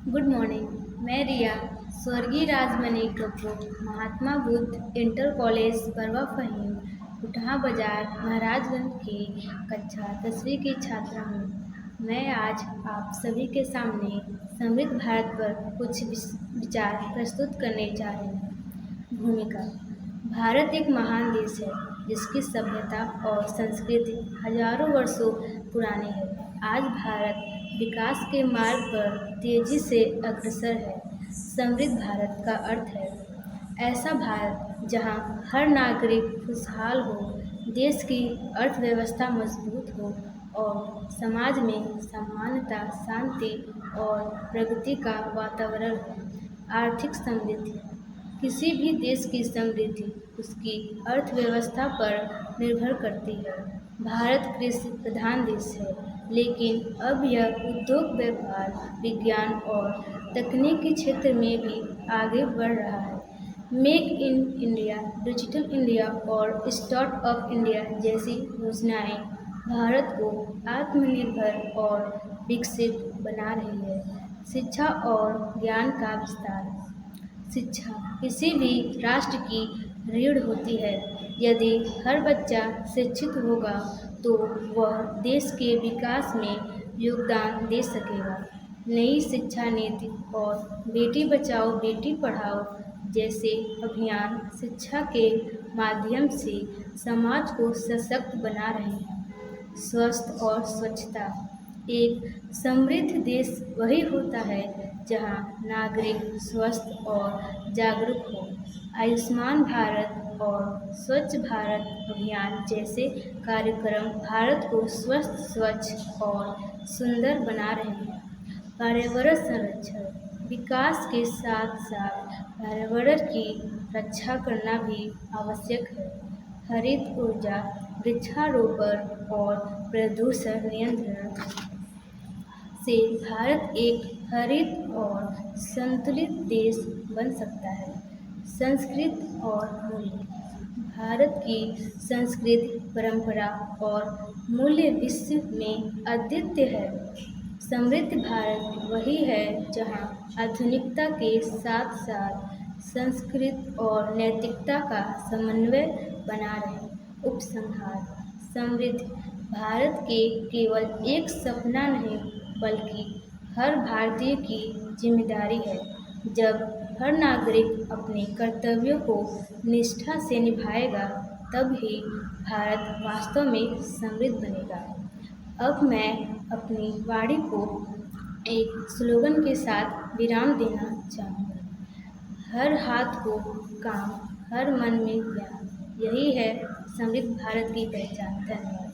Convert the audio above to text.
Good morning. मैं रिया स्वर्गीय Rajmani Kapoor Mahatma Buddha inter college Barwa Faheem कुटहा बाजार महाराजगंज की कक्षा 10वीं की छात्रा हूँ। मैं आज आप सभी के सामने समृद्ध भारत पर कुछ विचार प्रस्तुत करने जा रही हूँ। भूमिका। भारत एक महान देश है जिसकी सभ्यता और संस्कृति हजारों वर्षों पुरानी है। आज भारत विकास के मार्ग पर तेजी से अग्रसर है। समृद्ध भारत का अर्थ है ऐसा भारत जहां हर नागरिक खुशहाल हो, देश की अर्थव्यवस्था मजबूत हो और समाज में समानता, शांति और प्रगति का वातावरण हो। आर्थिक समृद्धि। किसी भी देश की समृद्धि उसकी अर्थव्यवस्था पर निर्भर करती है। भारत कृषि प्रधान देश है, लेकिन अब यह उद्योग, व्यापार, विज्ञान और तकनीक के क्षेत्र में भी आगे बढ़ रहा है। Make in India, digital India और स्टार्टअप इंडिया जैसी योजनाएं भारत को आत्मनिर्भर और विकसित बना रही है। शिक्षा और ज्ञान का विस्तार। शिक्षा किसी भी राष्ट्र की रीढ़ होती है। यदि हर बच्चा शिक्षित होगा तो वह देश के विकास में योगदान दे सकेगा। नई शिक्षा नीति और बेटी बचाओ बेटी पढ़ाओ जैसे अभियान शिक्षा के माध्यम से समाज को सशक्त बना रहे हैं। स्वस्थ और स्वच्छता। एक समृद्ध देश वही होता है जहां नागरिक स्वस्थ और जागरूक हो। आयुष्मान भारत और स्वच्छ भारत अभियान जैसे कार्यक्रम भारत को स्वस्थ, स्वच्छ और सुंदर बना रहे हैं। पर्यावरण संरक्षण। विकास के साथ साथ पर्यावरण की रक्षा करना भी आवश्यक है। हरित ऊर्जा, वृक्षारोपण और प्रदूषण नियंत्रण से भारत एक हरित और संतुलित देश बन सकता है। संस्कृति और मूल्य। भारत की संस्कृति, परंपरा और मूल्य विश्व में अद्वितीय है। समृद्ध भारत वही है जहां आधुनिकता के साथ साथ संस्कृति और नैतिकता का समन्वय बना रहे। उपसंहार। समृद्ध भारत के केवल एक सपना नहीं बल्कि हर भारतीय की जिम्मेदारी है। जब हर नागरिक अपने कर्तव्यों को निष्ठा से निभाएगा तब ही भारत वास्तव में समृद्ध बनेगा। अब मैं अपनी वाणी को एक स्लोगन के साथ विराम देना चाहूँगा। हर हाथ को काम, हर मन में ज्ञान। यही है समृद्ध भारत की पहचान। धन्यवाद।